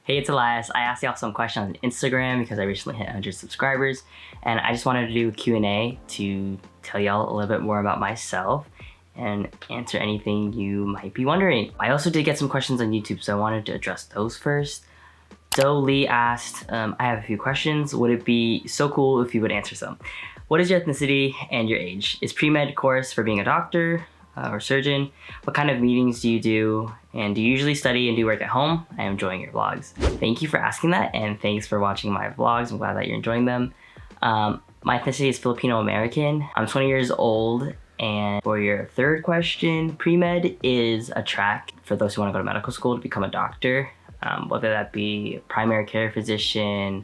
Hey, it's Elias. I asked y'all some questions on Instagram because I recently hit 100 subscribers, and I just wanted to do a Q&A to tell y'all a little bit more about myself and answer anything you might be wondering. I also did get some questions on YouTube, so I wanted to address those first. So Lee asked, I have a few questions. Would it be so cool if you would answer some? What is your ethnicity and your age? Is pre-med course for being a doctor or surgeon? What kind of meetings do you do? And do you usually study and do work at home? I am enjoying your vlogs. Thank you for asking that, and thanks for watching my vlogs. I'm glad that you're enjoying them. My ethnicity is Filipino American. I'm 20 years old, and for your third question, pre-med is a track for those who want to go to medical school to become a doctor, whether that be a primary care physician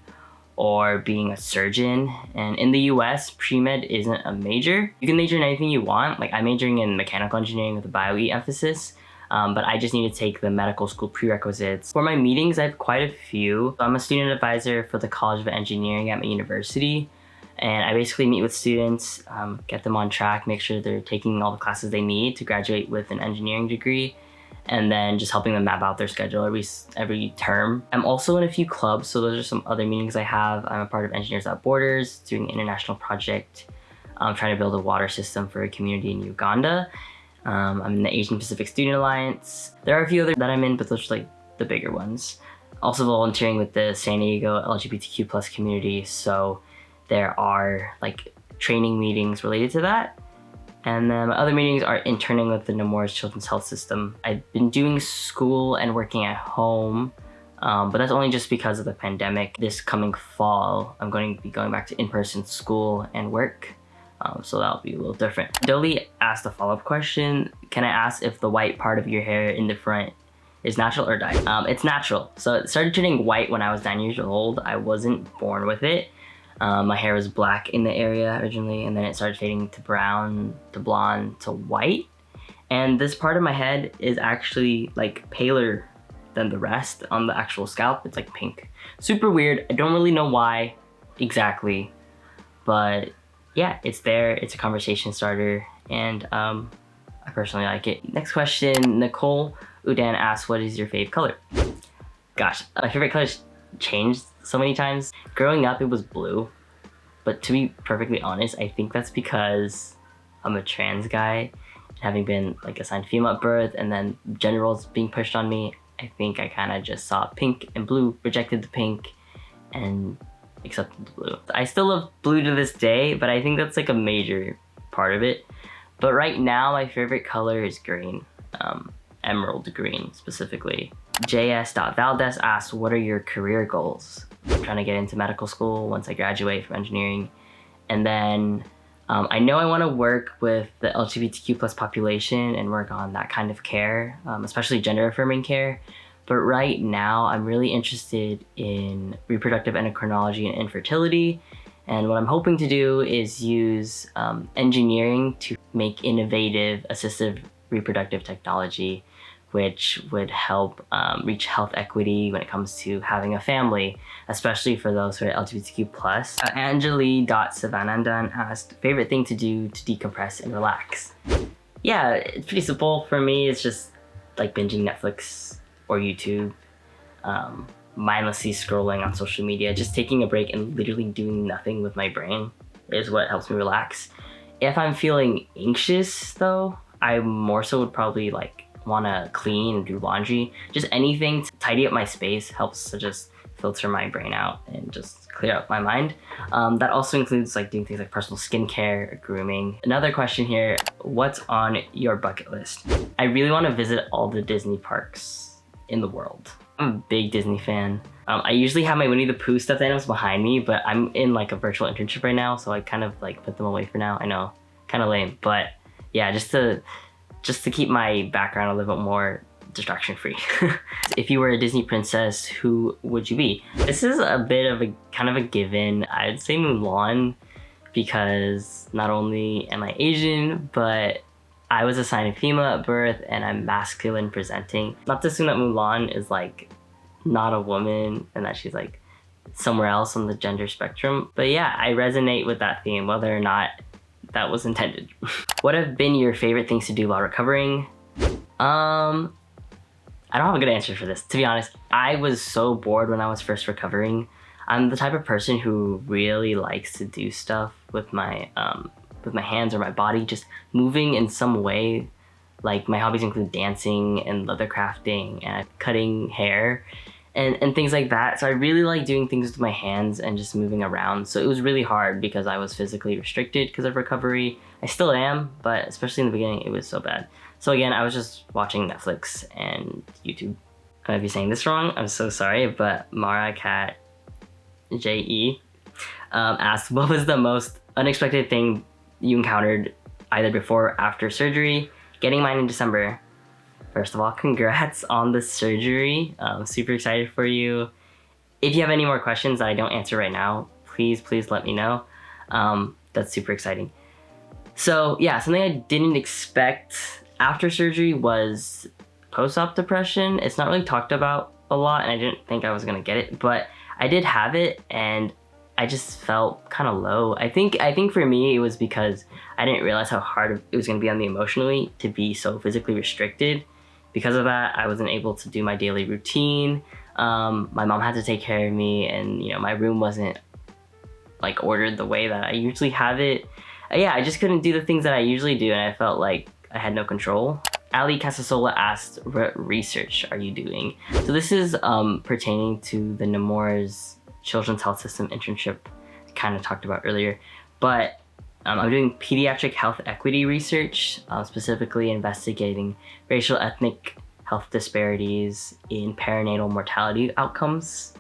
or being a surgeon. And in the US, pre-med isn't a major. You can major in anything you want. Like, I'm majoring in mechanical engineering with a bio-E emphasis, but I just need to take the medical school prerequisites. For my meetings, I have quite a few. I'm a student advisor for the College of Engineering at my university, and I basically meet with students, get them on track, make sure they're taking all the classes they need to graduate with an engineering degree, and then just helping them map out their schedule every term. I'm also in a few clubs, so those are some other meetings I have. I'm a part of Engineers Without Borders, doing an international project, trying to build a water system for a community in Uganda. I'm in the Asian Pacific Student Alliance. There are a few others that I'm in, but those are like the bigger ones. Also volunteering with the San Diego LGBTQ+ community, so there are like training meetings related to that. And then my other meetings are interning with the Nemours Children's Health System. I've been doing school and working at home, but that's only just because of the pandemic. This coming fall, I'm going to be going back to in-person school and work, so that'll be a little different. Dolly asked a follow-up question. Can I ask if the white part of your hair in the front is natural or dyed? It's natural. So it started turning white when I was 9 years old. I wasn't born with it. My hair was black in the area originally, and then it started fading to brown, to blonde, to white. And this part of my head is actually like paler than the rest on the actual scalp. It's like pink. Super weird. I don't really know why exactly, but yeah, it's there. It's a conversation starter, and I personally like it. Next question, Nicole Udan asks, what is your fave color? Gosh, my favorite color's changed so many times. Growing up, it was blue, but to be perfectly honest, I think that's because I'm a trans guy, having been like assigned female at birth and then gender roles being pushed on me. I think I kind of just saw pink and blue, rejected the pink, and accepted the blue. I still love blue to this day, but I think that's like a major part of it. But right now, my favorite color is green, emerald green specifically. JS.Valdez asks, what are your career goals? I'm trying to get into medical school once I graduate from engineering. And then I know I want to work with the LGBTQ+ population and work on that kind of care, especially gender affirming care. But right now, I'm really interested in reproductive endocrinology and infertility. And what I'm hoping to do is use engineering to make innovative assistive reproductive technology, which would help reach health equity when it comes to having a family, especially for those who are LGBTQ+. Anjali.Savanandan asked, favorite thing to do to decompress and relax? Yeah, it's pretty simple for me. It's just like binging Netflix or YouTube, mindlessly scrolling on social media, just taking a break and literally doing nothing with my brain is what helps me relax. If I'm feeling anxious though, I more so would probably like want to clean and do laundry. Just anything to tidy up my space helps to just filter my brain out and just clear up my mind. That also includes like doing things like personal skincare, grooming. Another question here, what's on your bucket list? I really want to visit all the Disney parks in the world. I'm a big Disney fan. I usually have my Winnie the Pooh stuffed animals behind me, but I'm in like a virtual internship right now, so I kind of like put them away for now. I know, kind of lame, but yeah, just to keep my background a little bit more distraction free. If you were a Disney princess, who would you be? This is a bit of a kind of a given. I'd say Mulan, because not only am I Asian, but I was assigned a female at birth and I'm masculine presenting. Not to assume that Mulan is like not a woman and that she's like somewhere else on the gender spectrum. But yeah, I resonate with that theme, whether or not that was intended. What have been your favorite things to do while recovering? I don't have a good answer for this. To be honest, I was so bored when I was first recovering. I'm the type of person who really likes to do stuff with my hands or my body, just moving in some way. Like my hobbies include dancing and leather crafting and cutting hair and things like that. So I really like doing things with my hands and just moving around. So it was really hard because I was physically restricted because of recovery. I still am, but especially in the beginning, it was so bad. So again, I was just watching Netflix and YouTube. I might be saying this wrong, I'm so sorry, but Mara Cat JE asked, what was the most unexpected thing you encountered either before or after surgery? Getting mine in December. First of all, congrats on the surgery. I'm super excited for you. If you have any more questions that I don't answer right now, please let me know. That's super exciting. So yeah, something I didn't expect after surgery was post-op depression. It's not really talked about a lot, and I didn't think I was gonna get it, but I did have it, and I just felt kind of low. I think for me, it was because I didn't realize how hard it was gonna be on me emotionally to be so physically restricted. Because of that, I wasn't able to do my daily routine. My mom had to take care of me, and my room wasn't like ordered the way that I usually have it. Yeah, I just couldn't do the things that I usually do, and I felt like I had no control. Ali Casasola asked, what research are you doing? So this is pertaining to the Nemours Children's Health System internship I kind of talked about earlier. But I'm doing pediatric health equity research, specifically investigating racial ethnic health disparities in perinatal mortality outcomes.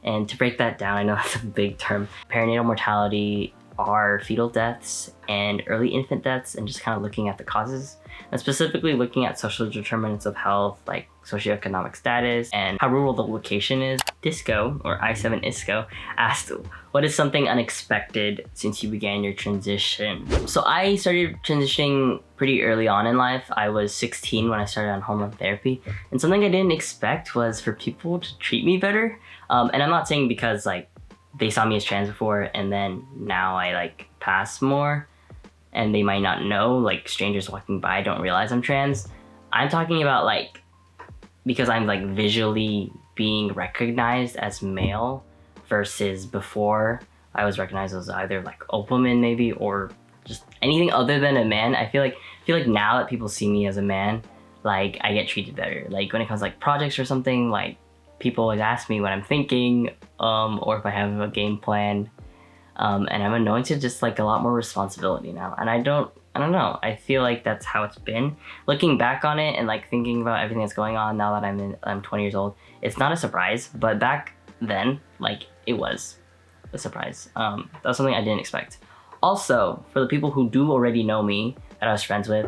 And to break that down, I know that's a big term. Perinatal mortality are fetal deaths and early infant deaths, and just kind of looking at the causes, and specifically looking at social determinants of health like socioeconomic status and how rural the location is. Disco, or I7 Isco, asked, what is something unexpected since you began your transition? So I started transitioning pretty early on in life. I was 16 when I started on hormone therapy, and something I didn't expect was for people to treat me better. And I'm not saying because they saw me as trans before and then now I pass more and they might not know, like strangers walking by don't realize I'm trans. I'm talking about because I'm visually being recognized as male versus before I was recognized as either a woman maybe or just anything other than a man. I feel like now that people see me as a man, I get treated better. When it comes to projects or something, people always ask me what I'm thinking, or if I have a game plan, and I'm anointed just a lot more responsibility now. And I don't know. I feel like that's how it's been. Looking back on it and thinking about everything that's going on now that I'm 20 years old, it's not a surprise. But back then, it was a surprise. That was something I didn't expect. Also, for the people who do already know me that I was friends with,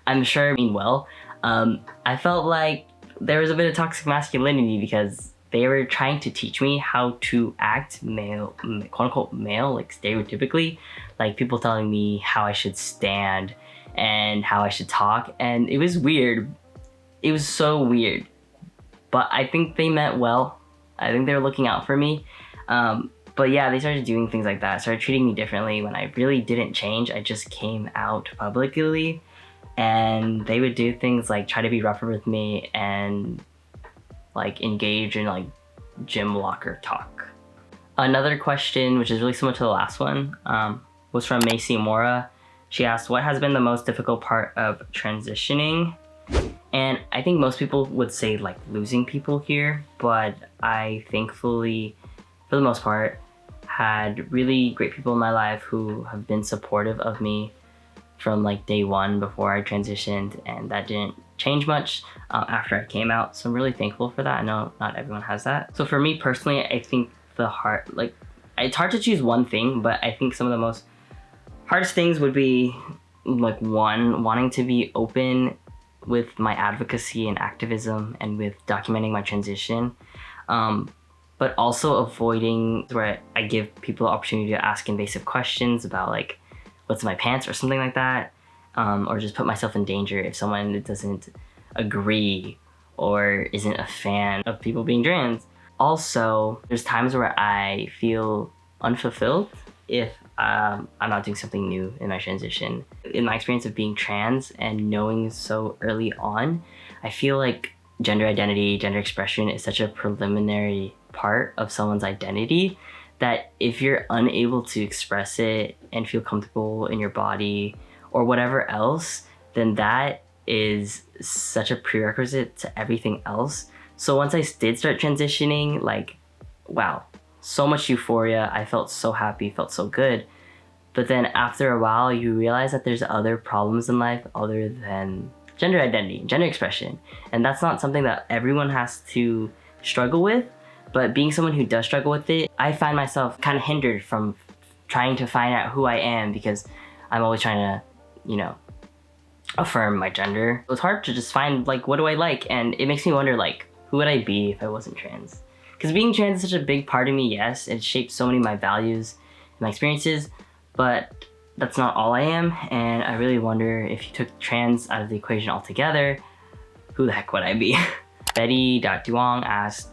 I'm sure I mean well. I felt like there was a bit of toxic masculinity because they were trying to teach me how to act male, quote unquote male, stereotypically, people telling me how I should stand and how I should talk, and it was weird. It was so weird, but I think they meant well. I think they were looking out for me. But yeah, they started doing things like that, started treating me differently when I really didn't change. I just came out publicly. And they would do things try to be rougher with me and engage in gym locker talk. Another question, which is really similar to the last one, was from Macy Mora. She asked, what has been the most difficult part of transitioning? And I think most people would say losing people here, but I thankfully, for the most part, had really great people in my life who have been supportive of me from day one before I transitioned, and that didn't change much after I came out. So I'm really thankful for that. I know not everyone has that. So for me personally, I think it's hard to choose one thing, but I think some of the hardest things would be one, wanting to be open with my advocacy and activism and with documenting my transition, but also avoiding where I give people the opportunity to ask invasive questions about what's in my pants or something like that, or just put myself in danger if someone doesn't agree or isn't a fan of people being trans. Also, there's times where I feel unfulfilled if I'm not doing something new in my transition. In my experience of being trans and knowing so early on, I feel like gender identity, gender expression is such a preliminary part of someone's identity that if you're unable to express it and feel comfortable in your body or whatever else, then that is such a prerequisite to everything else. So once I did start transitioning, like, wow, so much euphoria. I felt so happy, felt so good. But then after a while, you realize that there's other problems in life other than gender identity, gender expression. And that's not something that everyone has to struggle with. But being someone who does struggle with it, I find myself kind of hindered from trying to find out who I am because I'm always trying to, affirm my gender. It's hard to just find, like, what do I like? And it makes me wonder, like, who would I be if I wasn't trans? Because being trans is such a big part of me, yes. It shapes so many of my values and my experiences, but that's not all I am. And I really wonder if you took trans out of the equation altogether, who the heck would I be? Betty.Duong asked,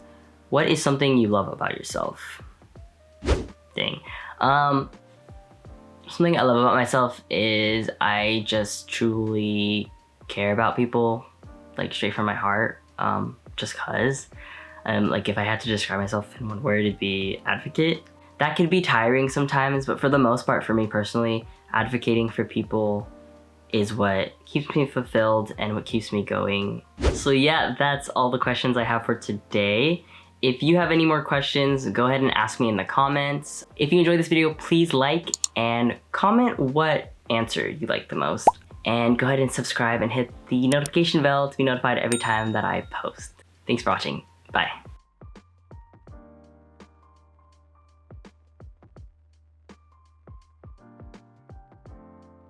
what is something you love about yourself? Dang. Something I love about myself is I just truly care about people, like straight from my heart, just cause. Like if I had to describe myself in one word, it'd be advocate. That can be tiring sometimes, but for the most part, for me personally, advocating for people is what keeps me fulfilled and what keeps me going. So yeah, that's all the questions I have for today. If you have any more questions, go ahead and ask me in the comments. If you enjoyed this video, please like and comment what answer you like the most. And go ahead and subscribe and hit the notification bell to be notified every time that I post. Thanks for watching. Bye.